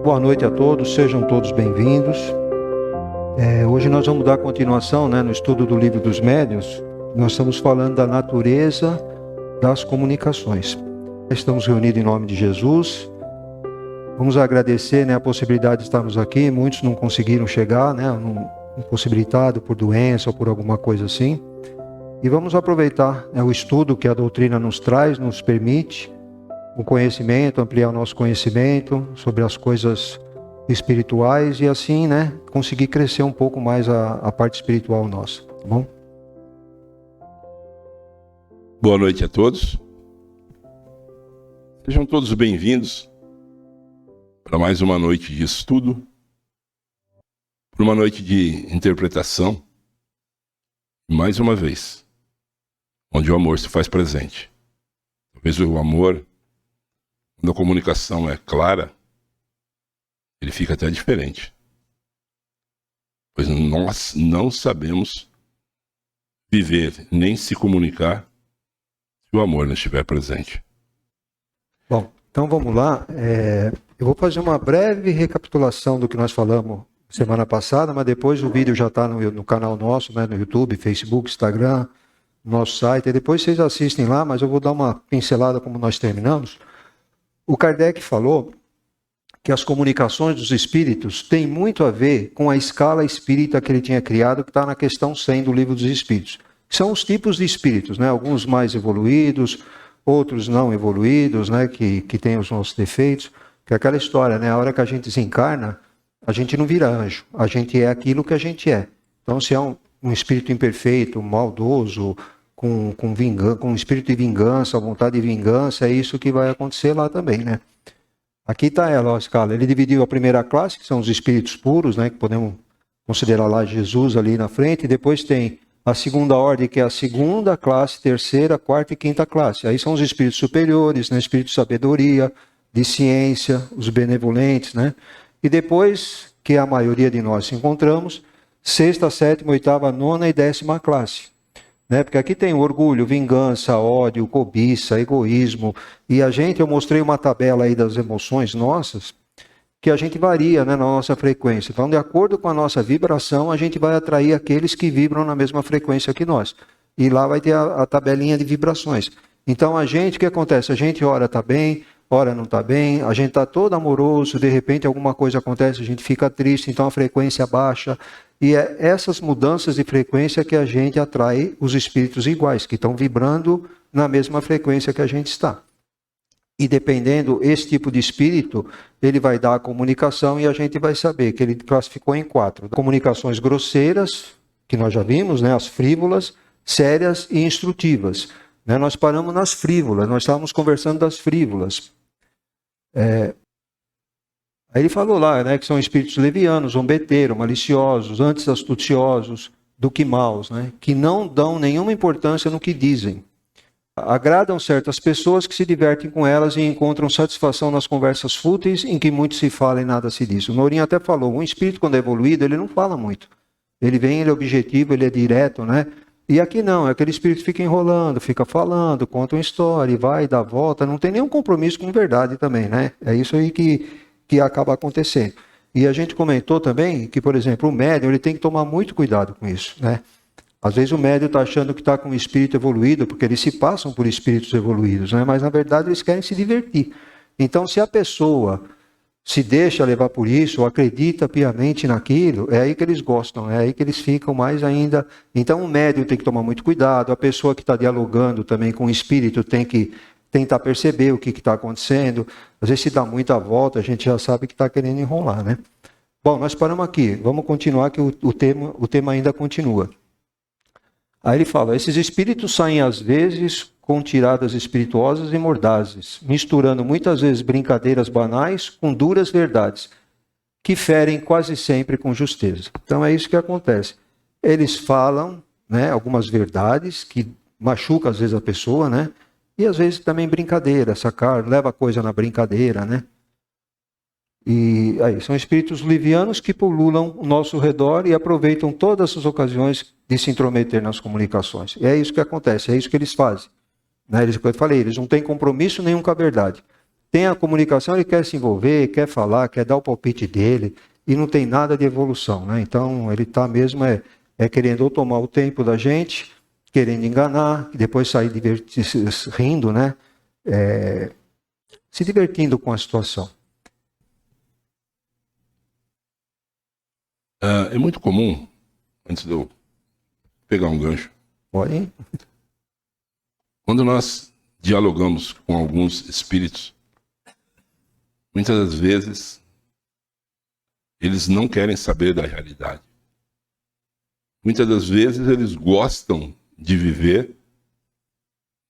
Boa noite a todos, sejam todos bem-vindos. Hoje nós vamos dar continuação, no estudo do Livro dos Médiuns. Nós estamos falando da natureza das comunicações. Estamos reunidos em nome de Jesus. Vamos agradecer a possibilidade de estarmos aqui. Muitos não conseguiram chegar, impossibilitado por doença ou por alguma coisa assim. E vamos aproveitar o estudo que a doutrina nos traz, nos permite, o conhecimento, ampliar o nosso conhecimento sobre as coisas espirituais e assim, conseguir crescer um pouco mais a parte espiritual nossa, tá bom? Boa noite a todos. Sejam todos bem-vindos para mais uma noite de estudo, para uma noite de interpretação, mais uma vez, onde o amor se faz presente. Talvez o amor, quando a comunicação é clara, ele fica até diferente. Pois nós não sabemos viver nem se comunicar se o amor não estiver presente. Bom, então vamos lá. Eu vou fazer uma breve recapitulação do que nós falamos semana passada, mas depois o vídeo já está no canal nosso, no YouTube, Facebook, Instagram, nosso site. E depois vocês assistem lá, mas eu vou dar uma pincelada como nós terminamos. O Kardec falou que as comunicações dos espíritos têm muito a ver com a escala espírita que ele tinha criado, que está na questão 100 do Livro dos Espíritos. São os tipos de espíritos, alguns mais evoluídos, outros não evoluídos, que têm os nossos defeitos. Que é aquela história, a hora que a gente desencarna, a gente não vira anjo, a gente é aquilo que a gente é. Então, se é um espírito imperfeito, maldoso, com um espírito de vingança, vontade de vingança, é isso que vai acontecer lá também, Aqui está ela, a escala. Ele dividiu a primeira classe, que são os espíritos puros, que podemos considerar lá Jesus ali na frente, e depois tem a segunda ordem, que é a segunda classe, terceira, quarta e quinta classe. Aí são os espíritos superiores, espírito de sabedoria, de ciência, os benevolentes, E depois, que a maioria de nós se encontramos, sexta, sétima, oitava, nona e 10ª classe. Porque aqui tem orgulho, vingança, ódio, cobiça, egoísmo. E eu mostrei uma tabela aí das emoções nossas, que a gente varia na nossa frequência. Então, de acordo com a nossa vibração, a gente vai atrair aqueles que vibram na mesma frequência que nós. E lá vai ter a tabelinha de vibrações. Então, o que acontece? A gente ora está bem, ora não está bem, a gente está todo amoroso, de repente alguma coisa acontece, a gente fica triste, então a frequência baixa. E é essas mudanças de frequência que a gente atrai os espíritos iguais, que estão vibrando na mesma frequência que a gente está. E dependendo esse tipo de espírito, ele vai dar a comunicação e a gente vai saber que ele classificou em 4. Comunicações grosseiras, que nós já vimos, as frívolas, sérias e instrutivas. Nós paramos nas frívolas, nós estávamos conversando das frívolas. Aí ele falou lá, que são espíritos levianos, zombeteiros, maliciosos, antes astuciosos do que maus, que não dão nenhuma importância no que dizem. Agradam certas pessoas que se divertem com elas e encontram satisfação nas conversas fúteis em que muito se fala e nada se diz. O Nourinho até falou, um espírito quando é evoluído, ele não fala muito. Ele vem, ele é objetivo, ele é direto, E aqui não, aquele espírito fica enrolando, fica falando, conta uma história, vai, dá volta, não tem nenhum compromisso com verdade também, É isso aí que acaba acontecendo. E a gente comentou também que, por exemplo, o médium ele tem que tomar muito cuidado com isso, Às vezes o médium está achando que está com um espírito evoluído, porque eles se passam por espíritos evoluídos, Mas na verdade eles querem se divertir. Então, se a pessoa se deixa levar por isso, ou acredita piamente naquilo, é aí que eles gostam, é aí que eles ficam mais ainda. Então o médium tem que tomar muito cuidado, a pessoa que está dialogando também com o espírito tem que tentar perceber o que está acontecendo. Às vezes se dá muita volta, a gente já sabe que está querendo enrolar, Bom, nós paramos aqui, vamos continuar que o tema ainda continua. Aí ele fala, esses espíritos saem às vezes com tiradas espirituosas e mordazes, misturando muitas vezes brincadeiras banais com duras verdades, que ferem quase sempre com justeza. Então é isso que acontece. Eles falam algumas verdades que machucam às vezes a pessoa, E às vezes também brincadeira, leva a coisa na brincadeira, E aí, são espíritos livianos que pululam ao nosso redor e aproveitam todas as ocasiões de se intrometer nas comunicações. E é isso que acontece, é isso que eles fazem. Eles, como eu falei, eles não têm compromisso nenhum com a verdade. tem a comunicação, ele quer se envolver, quer falar, quer dar o palpite dele, e não tem nada de evolução, né? Então, ele está mesmo querendo ou tomar o tempo da gente, querendo enganar, e depois sair rindo, né? Se divertindo com a situação. É muito comum, antes de eu pegar um gancho, Pode? quando nós dialogamos com alguns espíritos, muitas das vezes eles não querem saber da realidade. Muitas das vezes eles gostam de viver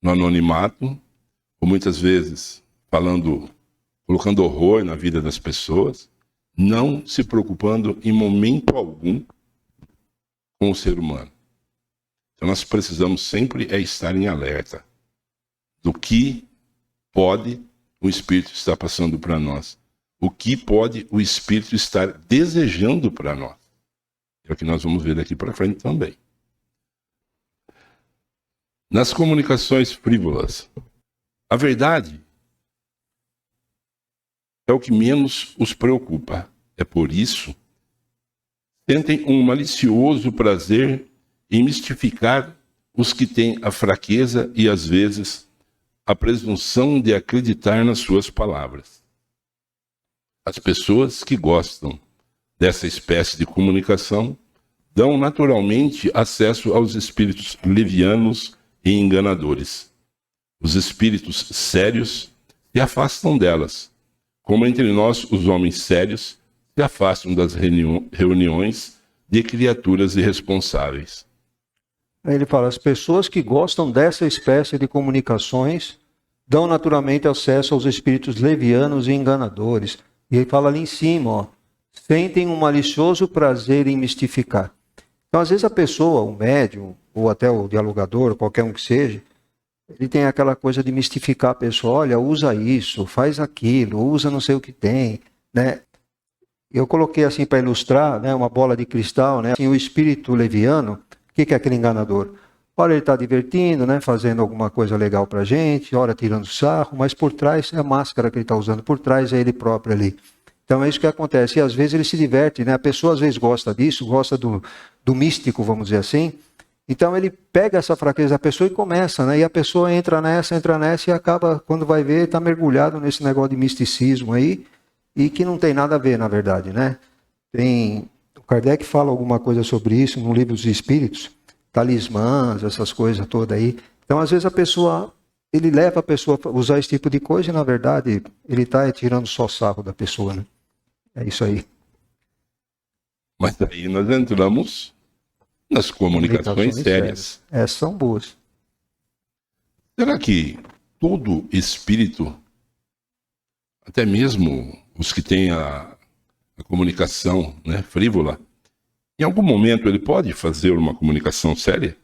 no anonimato, ou muitas vezes colocando horror na vida das pessoas, não se preocupando em momento algum com o ser humano. Então nós precisamos sempre estar em alerta do que pode o Espírito estar passando para nós, o que pode o Espírito estar desejando para nós. É o que nós vamos ver daqui para frente também. Nas comunicações frívolas, a verdade é o que menos os preocupa. É por isso que sentem um malicioso prazer em mistificar os que têm a fraqueza e, às vezes, a presunção de acreditar nas suas palavras. As pessoas que gostam dessa espécie de comunicação dão naturalmente acesso aos espíritos levianos e enganadores. Os espíritos sérios se afastam delas, como entre nós os homens sérios se afastam das reuniões de criaturas irresponsáveis. Ele fala, as pessoas que gostam dessa espécie de comunicações dão naturalmente acesso aos espíritos levianos e enganadores. E ele fala ali em cima, ó, sentem um malicioso prazer em mistificar. Então, às vezes a pessoa, o médium, ou até o dialogador, qualquer um que seja, ele tem aquela coisa de mistificar a pessoa, olha, usa isso, faz aquilo, usa não sei o que tem, né? Eu coloquei assim para ilustrar, né, uma bola de cristal, né? Assim, o espírito leviano, o que é aquele enganador? Ora ele está divertindo, né, fazendo alguma coisa legal para a gente, ora tirando sarro, mas por trás é a máscara que ele está usando, por trás é ele próprio ali. Então é isso que acontece, e às vezes ele se diverte, né? A pessoa às vezes gosta disso, gosta do místico, vamos dizer assim. Então ele pega essa fraqueza da pessoa e começa, né? E a pessoa entra nessa e acaba, quando vai ver, está mergulhado nesse negócio de misticismo aí, e que não tem nada a ver, na verdade, né? O Kardec fala alguma coisa sobre isso no Livro dos Espíritos, talismãs, essas coisas todas aí. Então, às vezes ele leva a pessoa a usar esse tipo de coisa e, na verdade, ele está tirando só sarro da pessoa, né? É isso aí. Mas aí nós entramos nas comunicações sérias. Essas são boas. Será que todo espírito, até mesmo os que têm a comunicação, né, frívola, em algum momento ele pode fazer uma comunicação séria?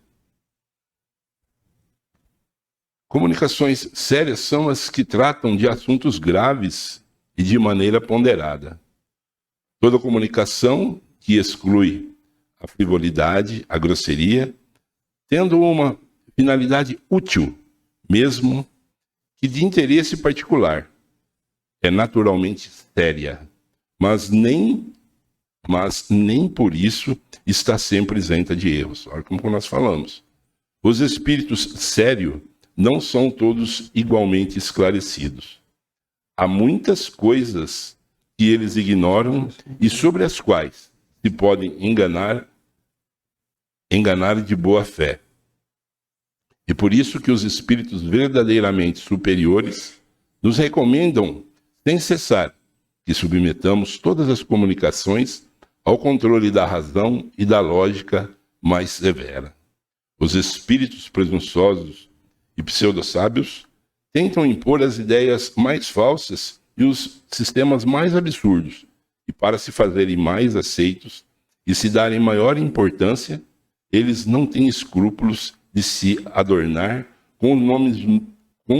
Comunicações sérias são as que tratam de assuntos graves e de maneira ponderada. Toda comunicação que exclui a frivolidade, a grosseria, tendo uma finalidade útil, mesmo que de interesse particular, é naturalmente séria, mas nem por isso está sempre isenta de erros. Olha como nós falamos. Os espíritos sérios não são todos igualmente esclarecidos. Há muitas coisas que eles ignoram e sobre as quais se podem enganar de boa fé. E por isso que os espíritos verdadeiramente superiores nos recomendam, sem cessar, que submetamos todas as comunicações ao controle da razão e da lógica mais severa. Os espíritos presunçosos e pseudo-sábios tentam impor as ideias mais falsas e os sistemas mais absurdos, e para se fazerem mais aceitos e se darem maior importância, eles não têm escrúpulos de se adornar com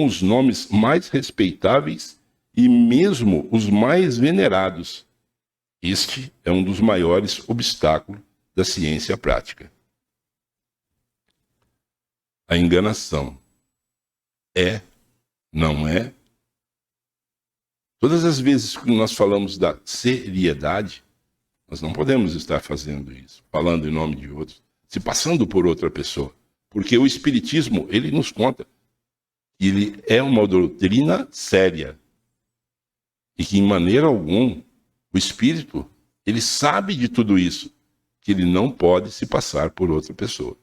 os nomes mais respeitáveis e mesmo os mais venerados. Este é um dos maiores obstáculos da ciência prática. A enganação não é Todas as vezes que nós falamos da seriedade, nós não podemos estar fazendo isso, falando em nome de outros, se passando por outra pessoa. Porque o Espiritismo, ele nos conta que ele é uma doutrina séria. E que, em maneira alguma, o Espírito, ele sabe de tudo isso, que ele não pode se passar por outra pessoa.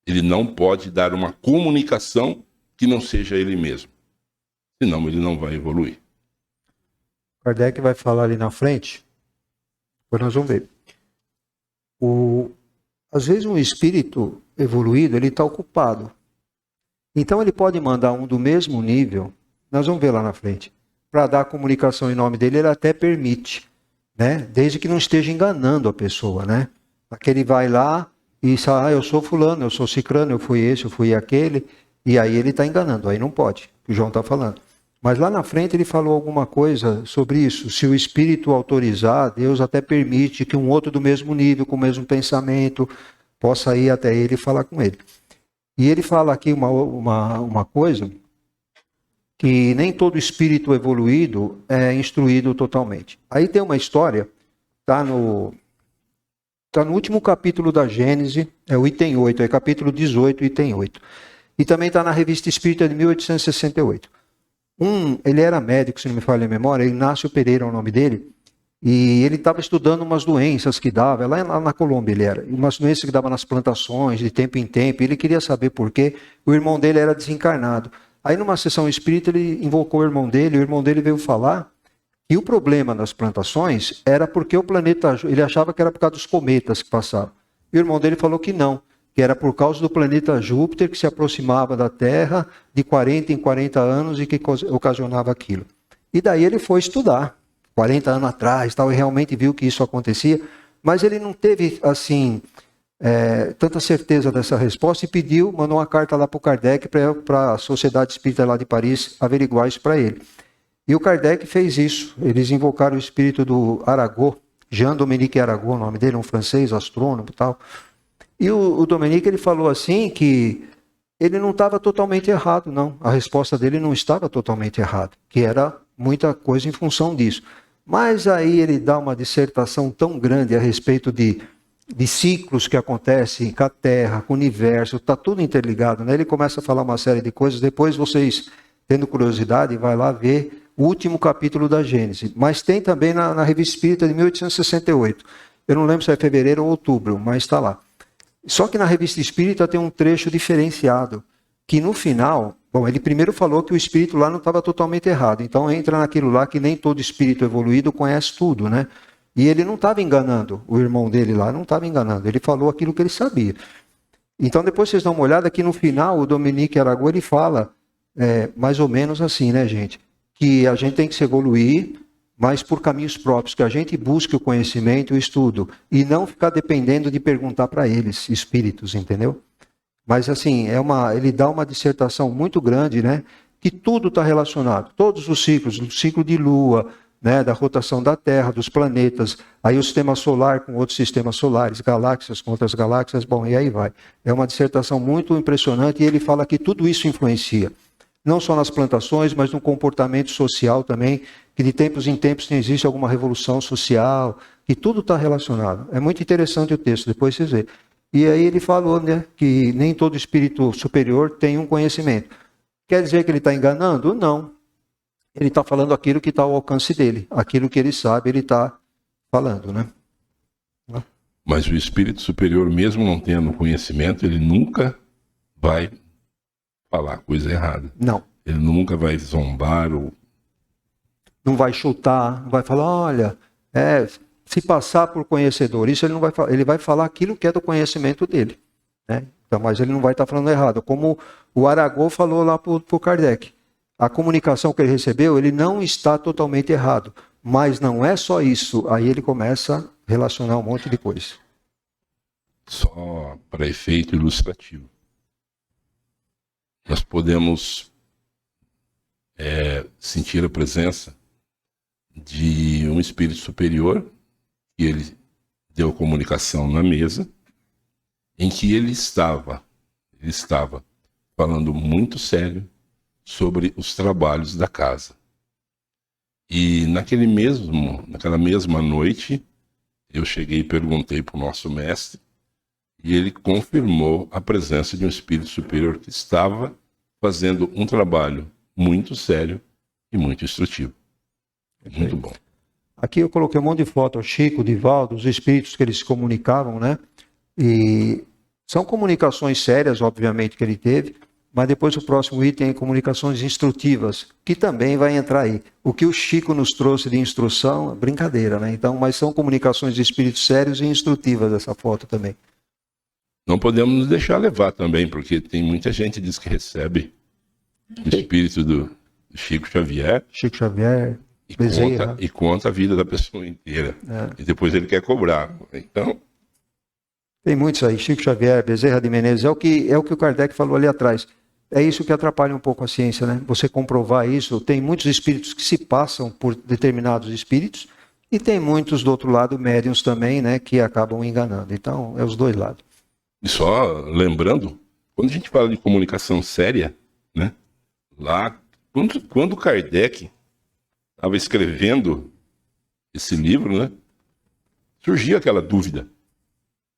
Ele não pode dar uma comunicação que não seja ele mesmo. Senão ele não vai evoluir. Kardec vai falar ali na frente, depois nós vamos ver. Às vezes um espírito evoluído, ele está ocupado. Então ele pode mandar um do mesmo nível, nós vamos ver lá na frente, para dar a comunicação em nome dele, ele até permite, né? Desde que não esteja enganando a pessoa, né? Aquele vai lá e fala, eu sou fulano, eu sou cicrano, eu fui esse, eu fui aquele, e aí ele está enganando, aí não pode, o João está falando. Mas lá na frente ele falou alguma coisa sobre isso. Se o espírito autorizar, Deus até permite que um outro do mesmo nível, com o mesmo pensamento, possa ir até ele e falar com ele. E ele fala aqui uma coisa, que nem todo espírito evoluído é instruído totalmente. Aí tem uma história, está no último capítulo da Gênese, é o item 8, é capítulo 18, item 8. E também está na Revista Espírita de 1868. Ele era médico, se não me falha a memória, Inácio Pereira é o nome dele, e ele estava estudando umas doenças que dava, lá na Colômbia ele era, umas doenças que dava nas plantações, de tempo em tempo, e ele queria saber por quê, o irmão dele era desencarnado. Aí numa sessão espírita ele invocou o irmão dele veio falar que o problema das plantações era porque o planeta, ele achava que era por causa dos cometas que passavam, e o irmão dele falou que não, que era por causa do planeta Júpiter, que se aproximava da Terra de 40 em 40 anos e que ocasionava aquilo. E daí ele foi estudar, 40 anos atrás, e realmente viu que isso acontecia, mas ele não teve, assim, tanta certeza dessa resposta e mandou uma carta lá para o Kardec, para a Sociedade Espírita lá de Paris, averiguar isso para ele. E o Kardec fez isso, eles invocaram o espírito do Arago, Jean-Dominique Arago, o nome dele, um francês, astrônomo e tal. E o Dominique, ele falou assim que ele não estava totalmente errado, não. A resposta dele não estava totalmente errada, que era muita coisa em função disso. Mas aí ele dá uma dissertação tão grande a respeito de ciclos que acontecem com a Terra, com o universo, está tudo interligado, né? Ele começa a falar uma série de coisas, depois vocês, tendo curiosidade, vai lá ver o último capítulo da Gênese. Mas tem também na Revista Espírita de 1868. Eu não lembro se é fevereiro ou outubro, mas está lá. Só que na Revista Espírita tem um trecho diferenciado, que no final, ele primeiro falou que o espírito lá não estava totalmente errado, então entra naquilo lá que nem todo espírito evoluído conhece tudo, né? E ele não estava enganando, o irmão dele lá não estava enganando, ele falou aquilo que ele sabia. Então depois vocês dão uma olhada que no final o Dominique Arago, ele fala mais ou menos assim, né, gente? Que a gente tem que se evoluir, mas por caminhos próprios, que a gente busque o conhecimento e o estudo, e não ficar dependendo de perguntar para eles, espíritos, entendeu? Mas assim, ele dá uma dissertação muito grande, né? Que tudo está relacionado, todos os ciclos, o ciclo de Lua, né? Da rotação da Terra, dos planetas, aí o sistema solar com outros sistemas solares, galáxias com outras galáxias, e aí vai. É uma dissertação muito impressionante, e ele fala que tudo isso influencia. Não só nas plantações, mas no comportamento social também, que de tempos em tempos existe alguma revolução social, que tudo está relacionado. É muito interessante o texto, depois vocês veem. E aí ele falou, né, que nem todo espírito superior tem um conhecimento. Quer dizer que ele está enganando? Não. Ele está falando aquilo que está ao alcance dele, aquilo que ele sabe, ele está falando, né? Mas o espírito superior, mesmo não tendo conhecimento, ele nunca vai falar coisa errada. Não. Ele nunca vai zombar ou... Não vai chutar, não vai falar, olha, se passar por conhecedor, isso ele não vai falar, ele vai falar aquilo que é do conhecimento dele, né? Então, mas ele não vai estar falando errado. Como o Arago falou lá para o Kardec, a comunicação que ele recebeu, ele não está totalmente errado, mas não é só isso. Aí ele começa a relacionar um monte de coisa. Só para efeito ilustrativo. Nós podemos sentir a presença de um espírito superior, que ele deu comunicação na mesa, em que ele estava falando muito sério sobre os trabalhos da casa. E naquela mesma noite, eu cheguei e perguntei para o nosso mestre, e ele confirmou a presença de um espírito superior que estava fazendo um trabalho muito sério e muito instrutivo. Muito bom. Aqui eu coloquei um monte de foto, o Chico, o Divaldo, os espíritos que eles se comunicavam, né? E são comunicações sérias, obviamente, que ele teve, mas depois o próximo item é comunicações instrutivas, que também vai entrar aí. O que o Chico nos trouxe de instrução, brincadeira, né? Então, mas são comunicações de espíritos sérios e instrutivas essa foto também. Não podemos nos deixar levar também, porque tem muita gente que diz que recebe o espírito do Chico Xavier. Chico Xavier, Bezerra. E conta a vida da pessoa inteira. E depois ele quer cobrar. Então... Tem muitos aí, Chico Xavier, Bezerra de Menezes, é o que o Kardec falou ali atrás. É isso que atrapalha um pouco a ciência, né? Você comprovar isso. Tem muitos espíritos que se passam por determinados espíritos e tem muitos, do outro lado, médiuns também, né? Que acabam enganando. Então, é os dois lados. E só lembrando, quando a gente fala de comunicação séria, né? Lá, quando Kardec estava escrevendo esse livro, né? Surgiu aquela dúvida.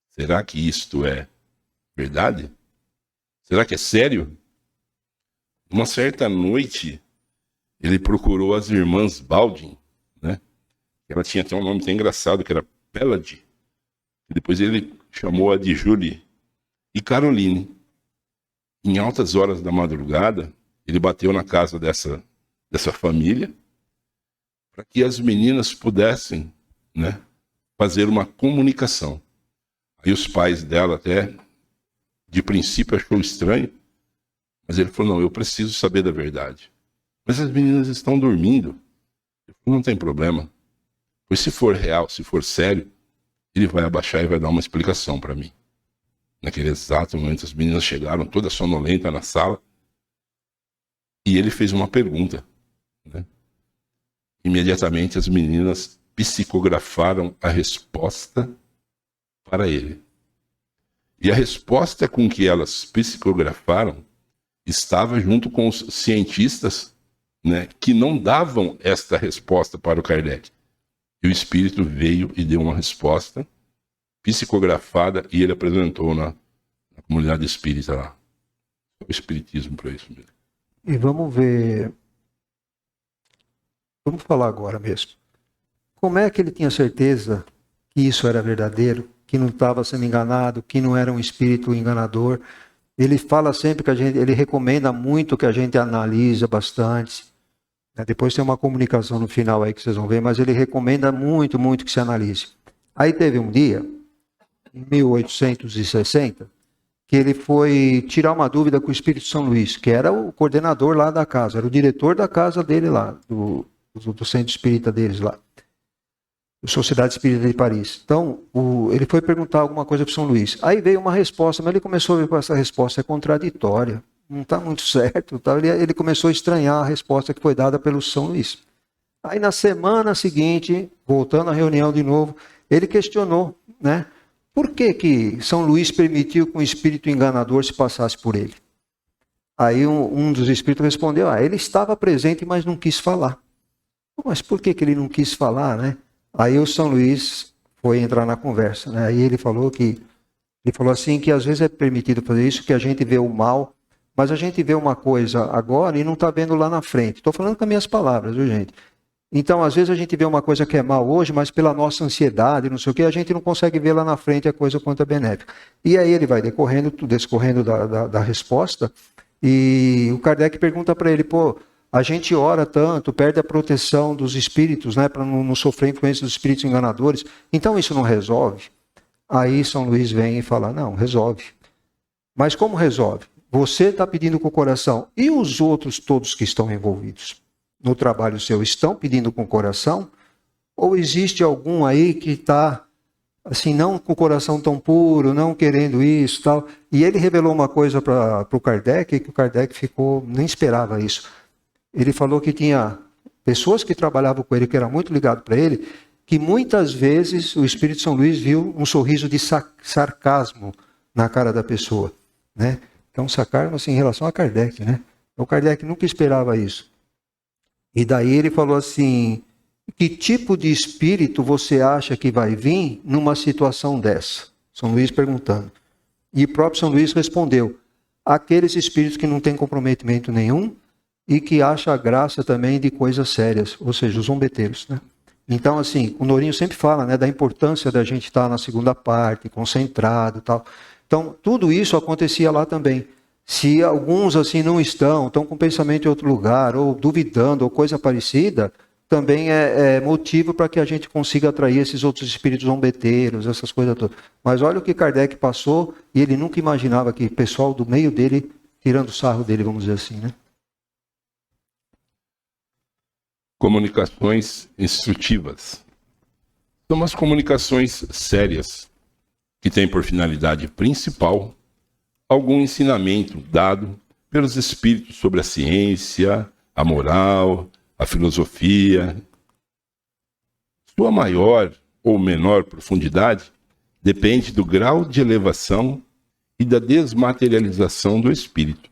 Será que isto é verdade? Será que é sério? Uma certa noite, ele procurou as irmãs Baldin, né? Ela tinha até um nome tão engraçado, que era Pelade. E depois ele chamou-a de Julie e Caroline. Em altas horas da madrugada, ele bateu na casa dessa família para que as meninas pudessem, né, fazer uma comunicação. Aí os pais dela até, de princípio, achou estranho, mas ele falou, não, eu preciso saber da verdade. Mas as meninas estão dormindo. Ele falou, não tem problema. Pois se for real, se for sério, ele vai abaixar e vai dar uma explicação para mim. Naquele exato momento, as meninas chegaram toda sonolenta na sala e ele fez uma pergunta, né? Imediatamente as meninas psicografaram a resposta para ele. E a resposta com que elas psicografaram estava junto com os cientistas, né, que não davam esta resposta para o Kardec. E o espírito veio e deu uma resposta psicografada e ele apresentou na comunidade espírita lá. O espiritismo para isso mesmo. E vamos ver... Vamos falar agora mesmo. Como é que ele tinha certeza que isso era verdadeiro, que não estava sendo enganado, que não era um espírito enganador? Ele fala sempre que ele recomenda muito que a gente analise bastante. Depois tem uma comunicação no final aí que vocês vão ver, mas ele recomenda muito, muito que se analise. Aí teve um dia, em 1860, que ele foi tirar uma dúvida com o Espírito São Luís, que era o coordenador lá da casa, era o diretor da casa dele lá, do centro espírita deles lá, Sociedade Espírita de Paris. Então, ele foi perguntar alguma coisa para o São Luís. Aí veio uma resposta, mas ele começou a ver com essa resposta é contraditória, não está muito certo. Tá? Ele começou a estranhar a resposta que foi dada pelo São Luís. Aí na semana seguinte, voltando à reunião de novo, ele questionou, né? Por que São Luís permitiu que um espírito enganador se passasse por ele? Aí um dos espíritos respondeu, ele estava presente, mas não quis falar. Mas por que ele não quis falar, né? Aí o São Luís foi entrar na conversa, né? Aí ele falou assim que às vezes é permitido fazer isso, que a gente vê o mal, mas a gente vê uma coisa agora e não está vendo lá na frente. Estou falando com as minhas palavras, viu, gente? Então, às vezes a gente vê uma coisa que é mal hoje, mas pela nossa ansiedade, não sei o que, a gente não consegue ver lá na frente a coisa quanto é benéfica. E aí ele vai discorrendo da resposta, e o Kardec pergunta para ele, a gente ora tanto, perde a proteção dos espíritos, né, para não sofrer influência dos espíritos enganadores, então isso não resolve? Aí São Luís vem e fala, não, resolve. Mas como resolve? Você está pedindo com o coração, e os outros todos que estão envolvidos no trabalho seu estão pedindo com o coração? Ou existe algum aí que está, assim, não com o coração tão puro, não querendo isso e tal? E ele revelou uma coisa para o Kardec, que o Kardec nem esperava isso. Ele falou que tinha pessoas que trabalhavam com ele, que era muito ligado para ele, que muitas vezes o Espírito São Luís viu um sorriso de sarcasmo na cara da pessoa, né? Então, sarcasmo assim, em relação a Kardec, né? O Kardec nunca esperava isso. E daí ele falou assim, que tipo de espírito você acha que vai vir numa situação dessa? São Luís perguntando. E o próprio São Luís respondeu, aqueles espíritos que não têm comprometimento nenhum e que acham a graça também de coisas sérias, ou seja, os zombeteiros, né? Então, assim, o Nourinho sempre fala, né, da importância da gente estar na segunda parte, concentrado e tal. Então, tudo isso acontecia lá também. Se alguns, assim, não estão com pensamento em outro lugar, ou duvidando, ou coisa parecida, também é motivo para que a gente consiga atrair esses outros espíritos zombeteiros, essas coisas todas. Mas olha o que Kardec passou, e ele nunca imaginava que o pessoal do meio dele, tirando sarro dele, vamos dizer assim, né? Comunicações instrutivas. São as comunicações sérias, que têm por finalidade principal algum ensinamento dado pelos espíritos sobre a ciência, a moral, a filosofia. Sua maior ou menor profundidade depende do grau de elevação e da desmaterialização do espírito.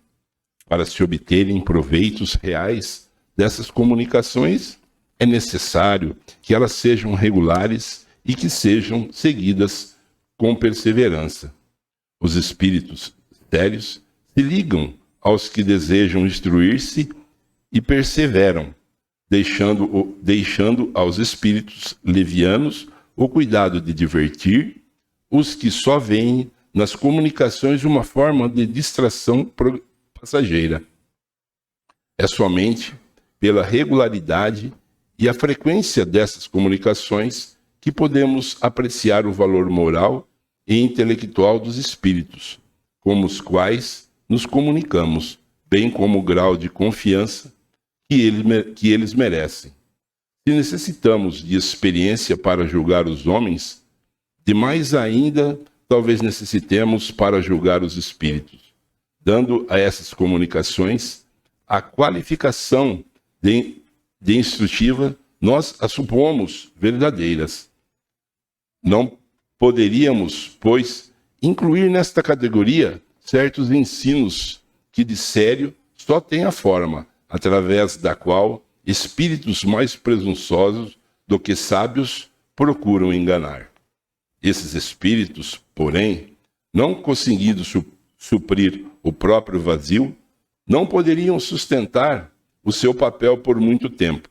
Para se obterem proveitos reais dessas comunicações, é necessário que elas sejam regulares e que sejam seguidas com perseverança. Os espíritos sérios se ligam aos que desejam instruir-se e perseveram, deixando aos espíritos levianos o cuidado de divertir os que só veem nas comunicações uma forma de distração passageira. É somente pela regularidade e a frequência dessas comunicações que podemos apreciar o valor moral e intelectual dos espíritos, com os quais nos comunicamos, bem como o grau de confiança que eles merecem. Se necessitamos de experiência para julgar os homens, demais ainda talvez necessitemos para julgar os espíritos, dando a essas comunicações a qualificação de instrutiva, nós as supomos verdadeiras. Não poderíamos, pois, incluir nesta categoria certos ensinos que de sério só têm a forma, através da qual espíritos mais presunçosos do que sábios procuram enganar. Esses espíritos, porém, não conseguindo suprir o próprio vazio, não poderiam sustentar o seu papel por muito tempo.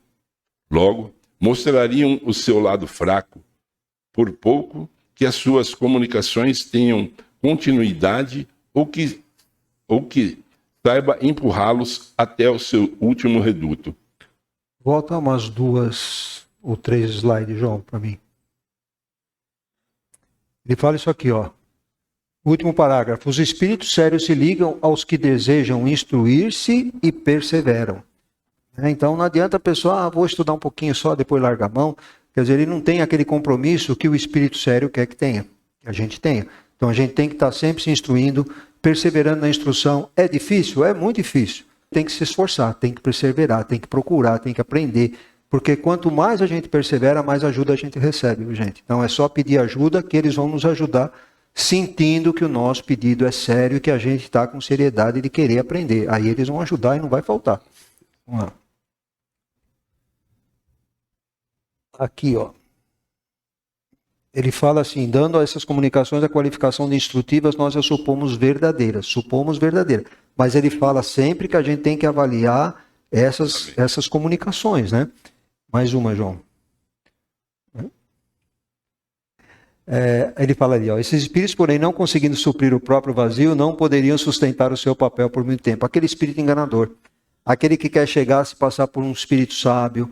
Logo, mostrariam o seu lado fraco, por pouco que as suas comunicações tenham continuidade ou que saiba empurrá-los até o seu último reduto. Volta umas 2 ou 3 slides, João, para mim. Ele fala isso aqui, ó. Último parágrafo. Os espíritos sérios se ligam aos que desejam instruir-se e perseveram. Então não adianta a pessoa, vou estudar um pouquinho só, depois larga a mão. Quer dizer, ele não tem aquele compromisso que o espírito sério quer que tenha, que a gente tenha. Então a gente tem que estar sempre se instruindo, perseverando na instrução. É difícil? É muito difícil. Tem que se esforçar, tem que perseverar, tem que procurar, tem que aprender. Porque quanto mais a gente persevera, mais ajuda a gente recebe, viu, gente? Então é só pedir ajuda que eles vão nos ajudar, sentindo que o nosso pedido é sério e que a gente está com seriedade de querer aprender. Aí eles vão ajudar e não vai faltar. Vamos lá. Aqui, ó. Ele fala assim, dando a essas comunicações a qualificação de instrutivas, nós as supomos verdadeiras. Mas ele fala sempre que a gente tem que avaliar essas comunicações, né? Mais uma, João. Ele fala ali, ó, esses espíritos, porém, não conseguindo suprir o próprio vazio, não poderiam sustentar o seu papel por muito tempo. Aquele espírito enganador, aquele que quer chegar a se passar por um espírito sábio.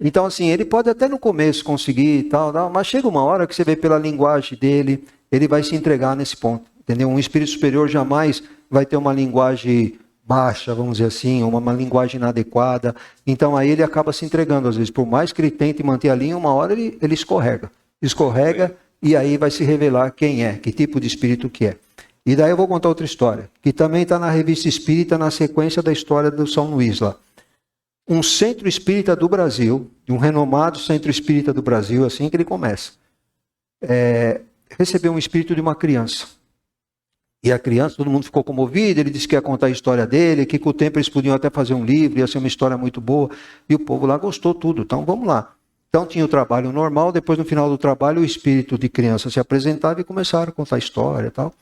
Então, assim, ele pode até no começo conseguir e tal, mas chega uma hora que você vê pela linguagem dele, ele vai se entregar nesse ponto, entendeu? Um espírito superior jamais vai ter uma linguagem baixa, vamos dizer assim, uma linguagem inadequada. Então, aí ele acaba se entregando, às vezes. Por mais que ele tente manter a linha, uma hora ele escorrega. E aí vai se revelar quem é, que tipo de espírito que é. E daí eu vou contar outra história, que também está na Revista Espírita, na sequência da história do São Luís lá. Um centro espírita do Brasil, um renomado centro espírita do Brasil, assim que ele começa, recebeu um espírito de uma criança. E a criança, todo mundo ficou comovido, ele disse que ia contar a história dele, que com o tempo eles podiam até fazer um livro, ia ser uma história muito boa, e o povo lá gostou tudo, então vamos lá. Então tinha o trabalho normal, depois no final do trabalho o espírito de criança se apresentava e começaram a contar a história e tal.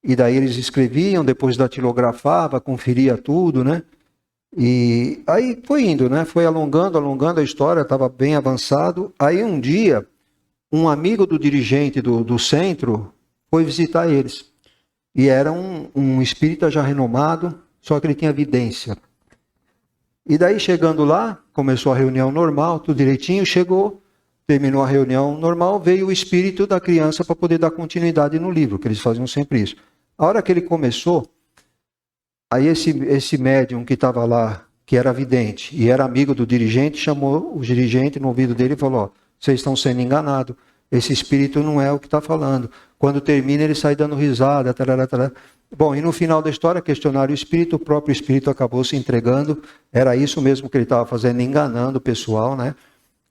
E daí eles escreviam, depois datilografava, conferia tudo, né? E aí foi indo, né? Foi alongando a história, estava bem avançado. Aí um dia, um amigo do dirigente do centro foi visitar eles. E era um espírita já renomado, só que ele tinha vidência. E daí chegando lá, começou a reunião normal, tudo direitinho, chegou, terminou a reunião normal, veio o espírito da criança para poder dar continuidade no livro, que eles faziam sempre isso. A hora que ele começou, aí esse médium que estava lá, que era vidente e era amigo do dirigente, chamou o dirigente no ouvido dele e falou: ó, vocês estão sendo enganados, esse espírito não é o que está falando. Quando termina, ele sai dando risada. Tarará, tarará. Bom, e no final da história, questionaram o espírito, o próprio espírito acabou se entregando. Era isso mesmo que ele estava fazendo, enganando o pessoal, né?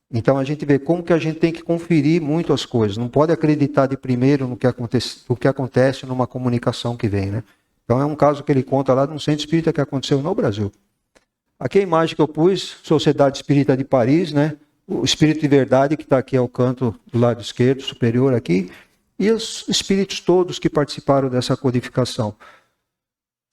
Então a gente vê como que a gente tem que conferir muito as coisas. Não pode acreditar de primeiro no que acontece numa comunicação que vem, né? Então é um caso que ele conta lá de um centro espírita que aconteceu no Brasil. Aqui a imagem que eu pus, Sociedade Espírita de Paris, né? O Espírito de Verdade, que está aqui ao canto do lado esquerdo, superior aqui, e os espíritos todos que participaram dessa codificação.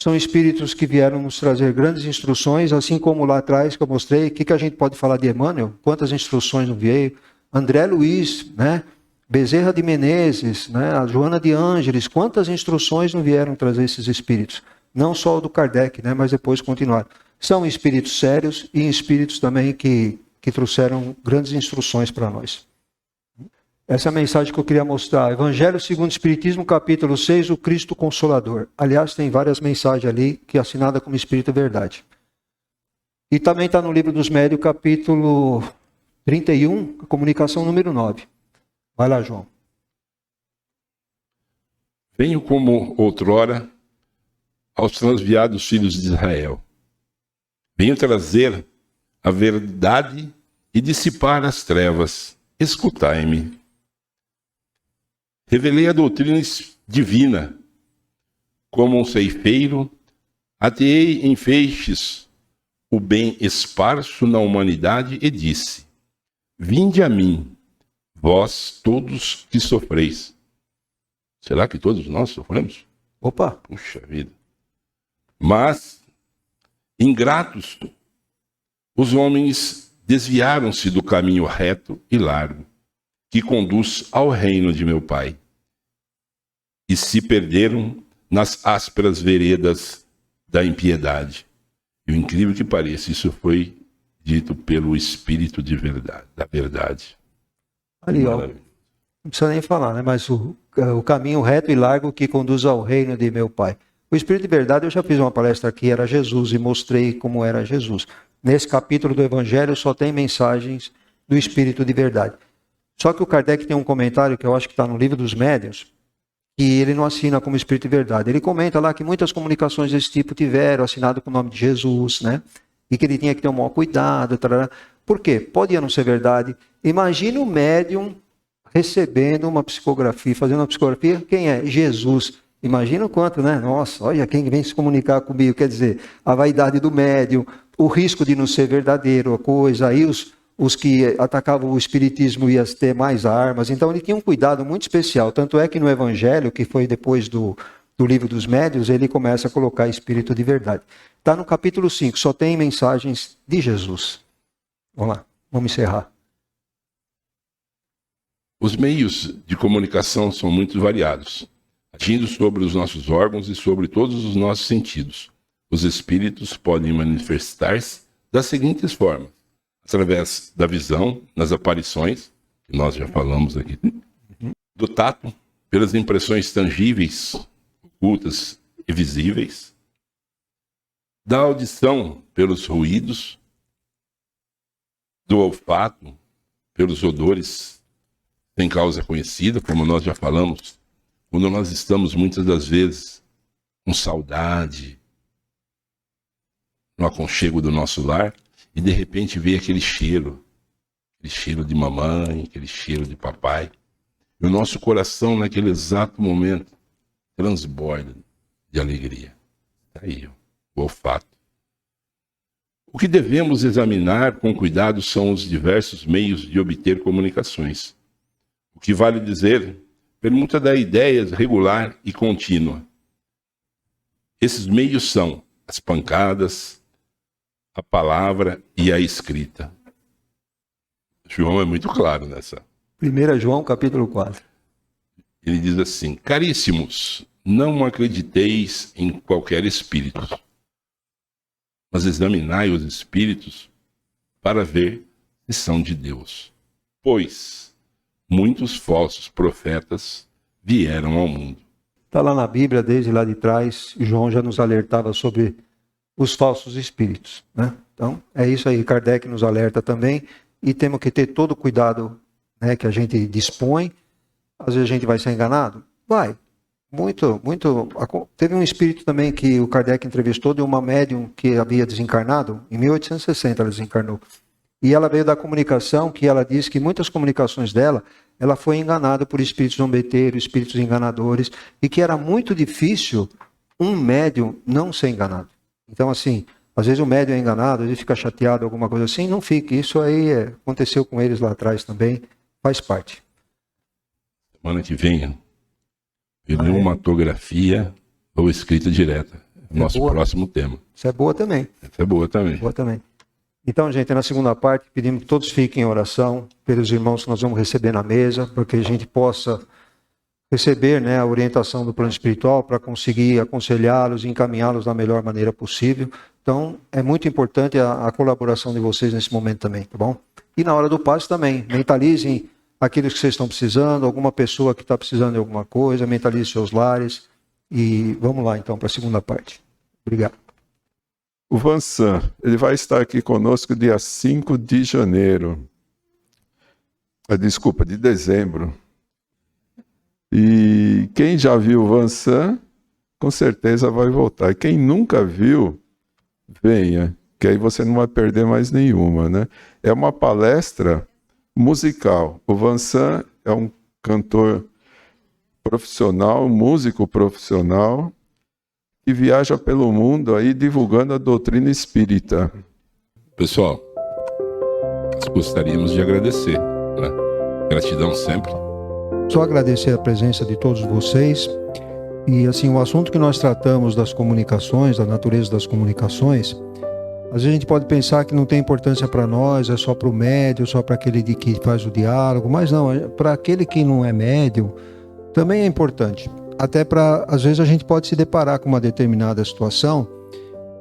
São espíritos que vieram nos trazer grandes instruções, assim como lá atrás que eu mostrei, o que a gente pode falar de Emmanuel? Quantas instruções não veio? André Luiz, né? Bezerra de Menezes, né? A Joana de Ângeles, quantas instruções não vieram trazer esses espíritos? Não só o do Kardec, né? Mas depois continuaram. São espíritos sérios e espíritos também que trouxeram grandes instruções para nós. Essa é a mensagem que eu queria mostrar. Evangelho segundo o Espiritismo, capítulo 6, o Cristo Consolador. Aliás, tem várias mensagens ali, que é assinada como Espírito Verdade. E também está no Livro dos Médiuns, capítulo 31, a comunicação número 9. Vai lá, João. Venho como outrora aos transviados filhos de Israel. Venho trazer a verdade e dissipar as trevas. Escutai-me. Revelei a doutrina divina. Como um ceifeiro, ateei em feixes o bem esparso na humanidade e disse: vinde a mim, vós todos que sofreis. Será que todos nós sofremos? Opa! Puxa vida. Mas, ingratos, os homens desviaram-se do caminho reto e largo, que conduz ao reino de meu Pai, e se perderam nas ásperas veredas da impiedade. E o incrível que pareça, isso foi dito pelo Espírito de verdade, da verdade. Ali, ó, não precisa nem falar, né? Mas o caminho reto e largo que conduz ao reino de meu Pai. O Espírito de verdade, eu já fiz uma palestra aqui, era Jesus, e mostrei como era Jesus. Nesse capítulo do Evangelho só tem mensagens do Espírito de verdade. Só que o Kardec tem um comentário que eu acho que está no Livro dos Médiuns, que ele não assina como Espírito de verdade. Ele comenta lá que muitas comunicações desse tipo tiveram assinado com o nome de Jesus, né? E que ele tinha que ter um maior cuidado. Tarará. Por quê? Podia não ser verdade. Imagine o médium recebendo uma psicografia, fazendo uma psicografia. Quem é? Jesus. Imagina o quanto, né? Nossa, olha quem vem se comunicar comigo. Quer dizer, a vaidade do médium, o risco de não ser verdadeiro a coisa. Aí os que atacavam o espiritismo iam ter mais armas. Então ele tinha um cuidado muito especial. Tanto é que no Evangelho, que foi depois do Livro dos Médiuns, ele começa a colocar espírito de verdade. Está no capítulo 5, só tem mensagens de Jesus. Vamos lá, vamos encerrar. Os meios de comunicação são muito variados, agindo sobre os nossos órgãos e sobre todos os nossos sentidos. Os espíritos podem manifestar-se das seguintes formas: através da visão, nas aparições, que nós já falamos aqui, do tato, pelas impressões tangíveis, ocultas e visíveis, da audição, pelos ruídos, do olfato, pelos odores sem causa conhecida, como nós já falamos, quando nós estamos muitas das vezes com saudade, no aconchego do nosso lar, e de repente vê aquele cheiro de mamãe, aquele cheiro de papai, e o nosso coração naquele exato momento transborda de alegria. Está aí, o olfato. O que devemos examinar com cuidado são os diversos meios de obter comunicações. O que vale dizer, permuta da ideia regular e contínua. Esses meios são as pancadas, a palavra e a escrita. João é muito claro nessa. 1 João, capítulo 4. Ele diz assim: caríssimos, não acrediteis em qualquer espírito, mas examinai os espíritos para ver se são de Deus. Pois muitos falsos profetas vieram ao mundo. Está lá na Bíblia, desde lá de trás, João já nos alertava sobre os falsos espíritos, né? Então, é isso aí, Kardec nos alerta também, e temos que ter todo o cuidado, né, que a gente dispõe. Às vezes a gente vai ser enganado? Vai. Muito. Teve um espírito também que o Kardec entrevistou de uma médium que havia desencarnado, em 1860 ela desencarnou. E ela veio da comunicação, que ela disse que muitas comunicações dela, ela foi enganada por espíritos zombeteiros, espíritos enganadores, e que era muito difícil um médium não ser enganado. Então, assim, às vezes o médium é enganado, às vezes fica chateado, alguma coisa assim, não fique. Isso aí aconteceu com eles lá atrás também, faz parte. Semana que vem, pneumatografia ou escrita direta. Nosso próximo tema. Isso é boa também. Essa é boa também. Boa também. Então, gente, na segunda parte, pedimos que todos fiquem em oração pelos irmãos que nós vamos receber na mesa, para que a gente possa receber, né, a orientação do plano espiritual para conseguir aconselhá-los e encaminhá-los da melhor maneira possível. Então, é muito importante a colaboração de vocês nesse momento também, tá bom? E na hora do passe também, mentalizem aquilo que vocês estão precisando, alguma pessoa que está precisando de alguma coisa, mentalize seus lares. E vamos lá, então, para a segunda parte. Obrigado. O Vansan, ele vai estar aqui conosco dia 5 de janeiro. Desculpa, de dezembro. E quem já viu o Vansan, com certeza vai voltar. E quem nunca viu, venha, que aí você não vai perder mais nenhuma, né? É uma palestra musical. O Vansan é um cantor profissional, músico profissional, que viaja pelo mundo aí divulgando a doutrina espírita. Pessoal, nós gostaríamos de agradecer, né? Gratidão sempre. Só agradecer a presença de todos vocês. E assim, o assunto que nós tratamos das comunicações, da natureza das comunicações, às vezes a gente pode pensar que não tem importância para nós, é só para o médium, só para aquele que faz o diálogo, mas não, para aquele que não é médium, também é importante. Até para, às vezes a gente pode se deparar com uma determinada situação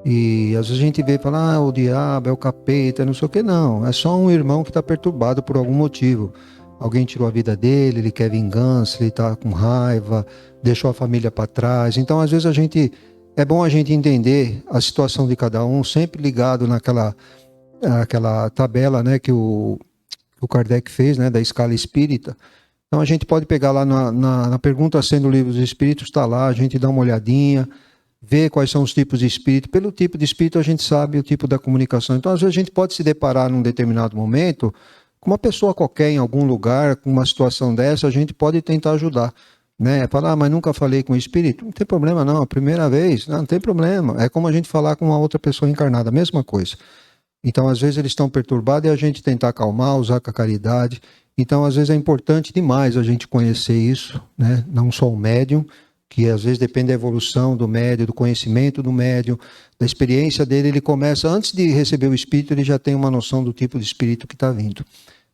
e às vezes a gente vê e fala, o diabo é o capeta, não sei o que, não. É só um irmão que está perturbado por algum motivo. Alguém tirou a vida dele, ele quer vingança, ele está com raiva, deixou a família para trás. Então, às vezes é bom a gente entender a situação de cada um, sempre ligado naquela tabela, né, que o Kardec fez, né, da escala espírita. Então a gente pode pegar lá na pergunta sendo o livro dos espíritos, está lá, a gente dá uma olhadinha, vê quais são os tipos de espírito. Pelo tipo de espírito a gente sabe o tipo da comunicação. Então às vezes a gente pode se deparar num determinado momento com uma pessoa qualquer em algum lugar, com uma situação dessa, a gente pode tentar ajudar, né? Falar, mas nunca falei com o espírito. Não tem problema não, a primeira vez, não tem problema. É como a gente falar com uma outra pessoa encarnada, a mesma coisa. Então às vezes eles estão perturbados e a gente tentar acalmar, usar com a caridade. Então, às vezes é importante demais a gente conhecer isso, né? Não só o médium, que às vezes depende da evolução do médium, do conhecimento do médium, da experiência dele. Ele começa, antes de receber o espírito, ele já tem uma noção do tipo de espírito que está vindo.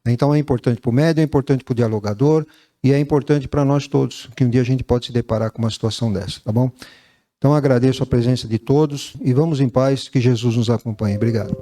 Então, é importante para o médium, é importante para o dialogador e é importante para nós todos, que um dia a gente pode se deparar com uma situação dessa, tá bom? Então, agradeço a presença de todos e vamos em paz, que Jesus nos acompanhe. Obrigado.